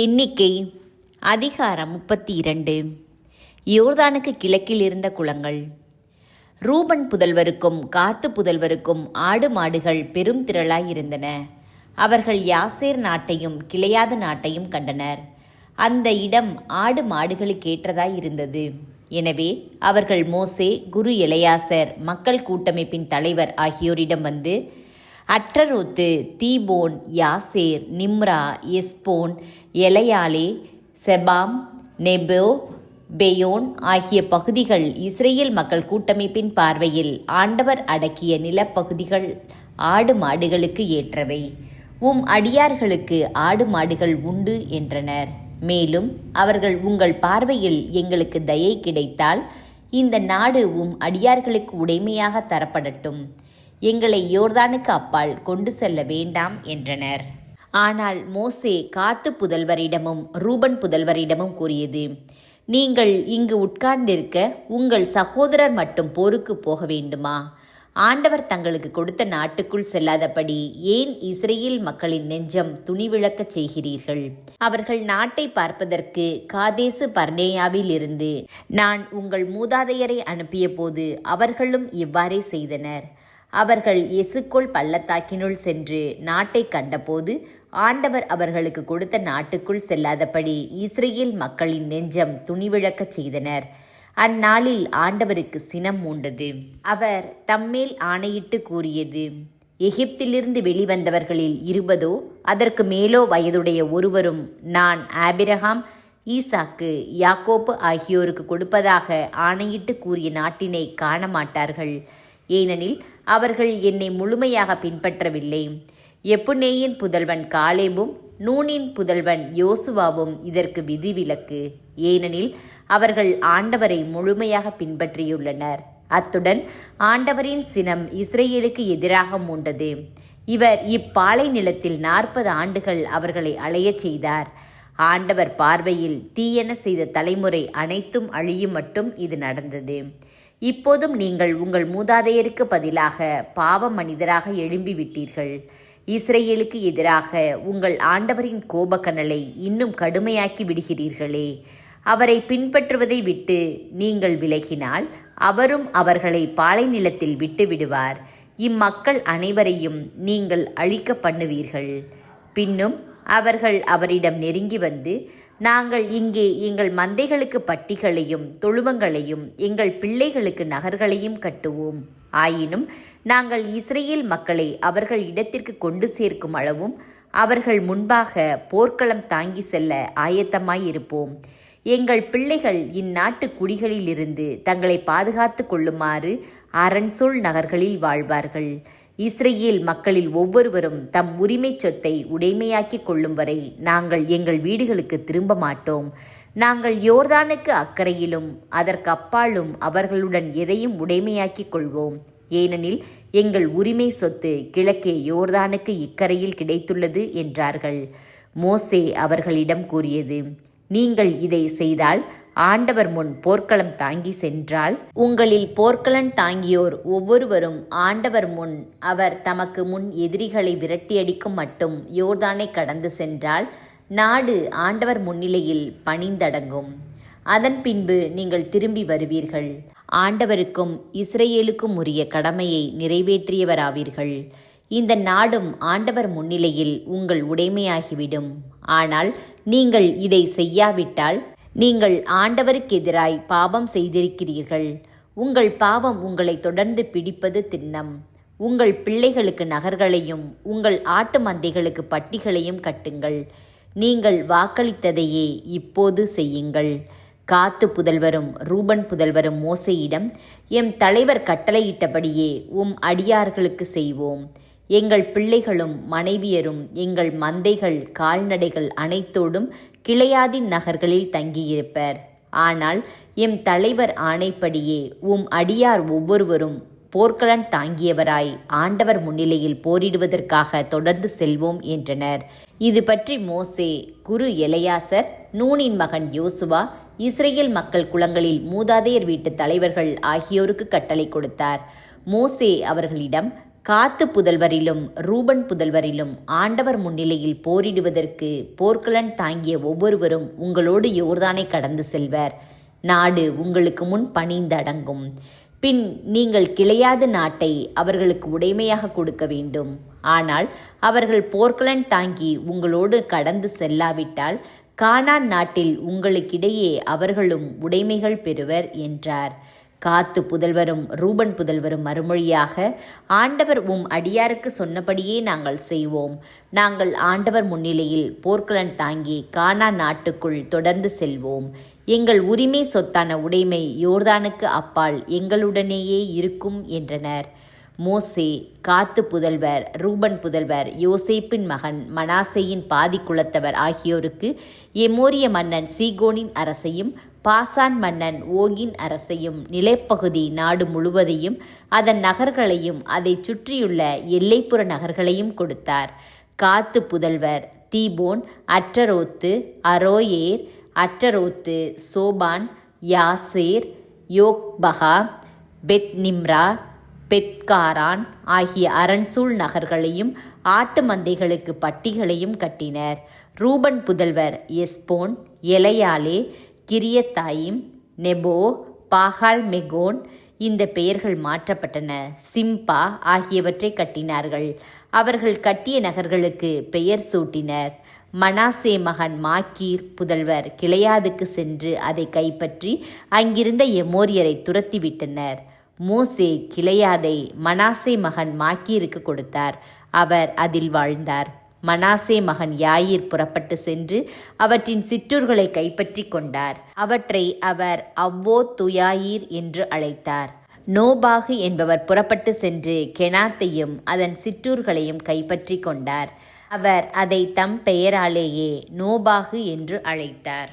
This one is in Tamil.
எண்ணிக்கை அதிகாரம் 32. யோர்தானுக்கு கிழக்கில் இருந்த குளங்கள். ரூபன் புதல்வருக்கும் காத்து புதல்வருக்கும் ஆடு மாடுகள் பெரும் திரளாயிருந்தன. அவர்கள் யாசேர் நாட்டையும் கிளையாத நாட்டையும் கண்டனர். அந்த இடம் ஆடு மாடுகளுக்கேற்றதாயிருந்தது. எனவே அவர்கள் மோசே, குரு எலெயாசர், மக்கள் கூட்டமைப்பின் தலைவர் ஆகியோரிடம் வந்து, அற்றரோத்து, தீபோன், யாசேர், நிம்ரா, எஸ்போன், எலையாலே, செபாம், நெபோ, பெயோன் ஆகிய பகுதிகள் இஸ்ரேல் மக்கள் கூட்டமைப்பின் பார்வையில் ஆண்டவர் அடக்கிய நிலப்பகுதிகள் ஆடு மாடுகளுக்கு ஏற்றவை. அடியார்களுக்கு ஆடு மாடுகள் உண்டு என்றனர். மேலும் அவர்கள், உங்கள் பார்வையில் எங்களுக்கு தயை கிடைத்தால் இந்த நாடு அடியார்களுக்கு உடைமையாக தரப்படட்டும். எங்களை யோர்தானுக்கு அப்பால் கொண்டு செல்ல வேண்டாம் என்றனர். ஆனால் மோசே காத்து புதல்வரிடமும் ரூபன் புதல்வரிடமும் கூறியது, நீங்கள் இங்கு உட்கார்ந்திருக்க உங்கள் சகோதரர் மட்டும் போருக்கு போக வேண்டுமா? ஆண்டவர் தங்களுக்கு கொடுத்த நாட்டுக்குள் செல்லாதபடி ஏன் இஸ்ரேல் மக்களின் நெஞ்சம் துணிவிழக்கச் செய்கிறீர்கள்? அவர்கள் நாட்டை பார்ப்பதற்கு காதேசு பர்னேயாவில் இருந்து நான் உங்கள் மூதாதையரை அனுப்பிய போது அவர்களும் இவ்வாறே செய்தனர். அவர்கள் எசுக்கோல் பள்ளத்தாக்கினுள் சென்று நாட்டை கண்டபோது ஆண்டவர் அவர்களுக்கு கொடுத்த நாட்டுக்குள் செல்லாதபடி இஸ்ரேல் மக்களின் நெஞ்சம் துணிவிழக்கச் செய்தனர். அந்நாளில் ஆண்டவருக்கு சினம் மூண்டது. அவர் தம்மேல் ஆணையிட்டு கூறியது, எகிப்திலிருந்து வெளிவந்தவர்களில் 20 அதற்கு மேலோ வயதுடைய ஒருவரும் நான் ஆபிரகாம், ஈசாக்கு, யாக்கோப்பு ஆகியோருக்கு கொடுப்பதாக ஆணையிட்டு கூறிய நாட்டினை காண மாட்டார்கள். ஏனெனில் அவர்கள் என்னை முழுமையாக பின்பற்றவில்லை. எப்புனேயின் புதல்வன் காலேபும் நூனின் புதல்வன் யோசுவாவும் இதற்கு விதிவிலக்கு. ஏனெனில் அவர்கள் ஆண்டவரை முழுமையாக பின்பற்றியுள்ளனர். அத்துடன் ஆண்டவரின் சினம் இஸ்ரேலுக்கு எதிராக மூண்டது. இவர் இப்பாலை நிலத்தில் 40 ஆண்டுகள் அவர்களை அலையச் செய்தார். ஆண்டவர் பார்வையில் தீயென செய்த தலைமுறை அனைத்தும் அழியும் மட்டும் இது நடந்தது. இப்போதும் நீங்கள் உங்கள் மூதாதையருக்கு பதிலாக பாவ மனிதராக எழும்பிவிட்டீர்கள். இஸ்ரேலுக்கு எதிராக உங்கள் ஆண்டவரின் கோபக்கனலை இன்னும் கடுமையாக்கி விடுகிறீர்களே. அவரை பின்பற்றுவதை விட்டு நீங்கள் விலகினால் அவரும் அவர்களை பாலை நிலத்தில் விட்டு விடுவார். இம்மக்கள் அனைவரையும் நீங்கள் அழிக்க பண்ணுவீர்கள். பின்னும் அவர்கள் அவரிடம் நெருங்கி வந்து, நாங்கள் இங்கே எங்கள் மந்தைகளுக்கு பட்டிகளையும் தொழுவங்களையும் எங்கள் பிள்ளைகளுக்கு நகர்களையும் கட்டுவோம். ஆயினும் நாங்கள் இஸ்ரேல் மக்களை அவர்கள் இடத்திற்கு கொண்டு சேர்க்கும் அளவும் அவர்கள் முன்பாக போர்க்களம் தாங்கி செல்ல ஆயத்தமாயிருப்போம். எங்கள் பிள்ளைகள் இந்நாட்டு குடிகளிலிருந்து தங்களை பாதுகாத்து கொள்ளுமாறு அரண்சூழ் நகர்களில் வாழ்வார்கள். இஸ்ரேல் மக்களில் ஒவ்வொருவரும் தம் உரிமை சொத்தை உடைமையாக்கி கொள்ளும் வரை நாங்கள் எங்கள் வீடுகளுக்கு திரும்ப மாட்டோம். நாங்கள் யோர்தானுக்கு அக்கறையிலும் அதற்கு அப்பாலும் அவர்களுடன் எதையும் உடைமையாக்கிக் கொள்வோம். ஏனெனில் எங்கள் உரிமை சொத்து கிழக்கே யோர்தானுக்கு இக்கரையில் கிடைத்துள்ளது என்றார்கள். மோசே அவர்களிடம் கூறியது, நீங்கள் இதை செய்தால் ஆண்டவர் முன் போர்க்களம் தாங்கி சென்றால் உங்களில் போர்க்களம் தாங்கியோர் ஒவ்வொருவரும் ஆண்டவர் முன் அவர் தமக்கு முன் எதிரிகளை விரட்டியடிக்கும் மட்டும் யோர்தானை கடந்து சென்றால் நாடு ஆண்டவர் முன்னிலையில் பணிந்தடங்கும். அதன் பின்பு நீங்கள் திரும்பி வருவீர்கள். ஆண்டவருக்கும் இஸ்ரேலுக்கும் உரிய கடமையை நிறைவேற்றியவராவீர்கள். இந்த நாடும் ஆண்டவர் முன்னிலையில் உங்கள் உடைமையாகிவிடும். ஆனால் நீங்கள் இதை செய்யாவிட்டால் நீங்கள் ஆண்டவருக்கு எதிராய் பாவம் செய்திருக்கிறீர்கள். உங்கள் பாவம் உங்களை தொடர்ந்து பிடிப்பது திண்ணம். உங்கள் பிள்ளைகளுக்கு நகர்களையும் உங்கள் ஆட்டு மந்தைகளுக்கு பட்டிகளையும் கட்டுங்கள். நீங்கள் வாக்களித்ததையே இப்போது செய்யுங்கள். காத்து புதல்வரும் ரூபன் புதல்வரும் மோசேயிடம், எம் தலைவர் கட்டளையிட்டபடியே அடியார்களுக்கு செய்வோம். எங்கள் பிள்ளைகளும் மனைவியரும் எங்கள் மந்தைகள் கால்நடைகள் அனைத்தோடும் கிளையாதின் நகர்களில் தங்கியிருப்பர். ஆனால் எம் தலைவர் ஆணைப்படியே அடியார் ஒவ்வொருவரும் போர்க்களம் தாங்கியவராய் ஆண்டவர் முன்னிலையில் போரிடுவதற்காக தொடர்ந்து செல்வோம் என்றனர். இது பற்றி மோசே, குரு எலெயாசர், நூனின் மகன் யோசுவா, இஸ்ரேல் மக்கள் குலங்களில் மூதாதையர் வீட்டு தலைவர்கள் ஆகியோருக்கு கட்டளை கொடுத்தார். மோசே அவர்களிடம், காத்து புதல்வரிலும் ரூபன் புதல்வரிலும் ஆண்டவர் முன்னிலையில் போரிடுவதற்கு போர்க்களன் தாங்கிய ஒவ்வொருவரும் உங்களோடு யோர்தானை கடந்து செல்வர். நாடு உங்களுக்கு முன் பணிந்தடங்கும். பின் நீங்கள் கிளையாத நாட்டை அவர்களுக்கு உடைமையாக கொடுக்க வேண்டும். ஆனால் அவர்கள் போர்க்களன் தாங்கி உங்களோடு கடந்து செல்லாவிட்டால் கானான் நாட்டில் உங்களுக்கிடையே அவர்களும் உடைமைகள் பெறுவர் என்றார். காத்து புதல்வரும் ரூபன் புதல்வரும் மறுமொழியாக, ஆண்டவர் அடியாருக்கு சொன்னபடியே நாங்கள் செய்வோம். நாங்கள் ஆண்டவர் முன்னிலையில் போர்க்களன் தாங்கி கானான் நாட்டுக்குள் தொடர்ந்து செல்வோம். எங்கள் உரிமை சொத்தான உடைமை யோர்தானுக்கு அப்பால் எங்களுடனேயே இருக்கும் என்றனர். மோசே, காத்து புதல்வர், ரூபன் புதல்வர், யோசேப்பின் மகன் மனாசேயின் பாதி குலத்தவர் ஆகியோருக்கு எமோரிய மன்னன் சீகோனின் அரசையும் பாசான் மன்னன் ஓகின் அரசையும் நிலப்பகுதி நாடு முழுவதையும் அதன் நகர்களையும் அதை சுற்றியுள்ள எல்லைப்புற நகர்களையும் கொடுத்தார். காத்து புதல்வர் தீபோன், அற்றரோத்து, அரோயேர், அற்றரோத்து, சோபான், யாசேர், யோக்பகா, பெத் நிம்ரா, பெத்காரான் ஆகிய அரண்சூழ் நகர்களையும் ஆட்டு மந்தைகளுக்கு பட்டிகளையும் கட்டினர். ரூபன் புதல்வர் எஸ்போன், எலையாலே, கிரியத்தாயிம், நெபோ, பாகால் மெகோன் இந்த பெயர்கள் மாற்றப்பட்டன. சிம்பா ஆகியவற்றை கட்டினார்கள். அவர்கள் கட்டிய நகர்களுக்கு பெயர் சூட்டினர். மனாசே மகன் மாக்கீர் புதல்வர் கிளையாதுக்கு சென்று அதை கைப்பற்றி அங்கிருந்த எமோரியரை துரத்திவிட்டனர். மோசே கிளையாதை மனாசே மகன் மாக்கீருக்கு கொடுத்தார். அவர் அதில் வாழ்ந்தார். மனாசே மகன் யாயிர் புறப்பட்டு சென்று அவற்றின் சிற்றூர்களை கைப்பற்றி கொண்டார். அவற்றை அவர் அவ்வோ துயாயிர் என்று அழைத்தார். நோபாகு என்பவர் புறப்பட்டு சென்று கெனாத்தையும் அதன் சிற்றூர்களையும் கைப்பற்றி கொண்டார். அவர் அதை தம் பெயராலேயே நோபாகு என்று அழைத்தார்.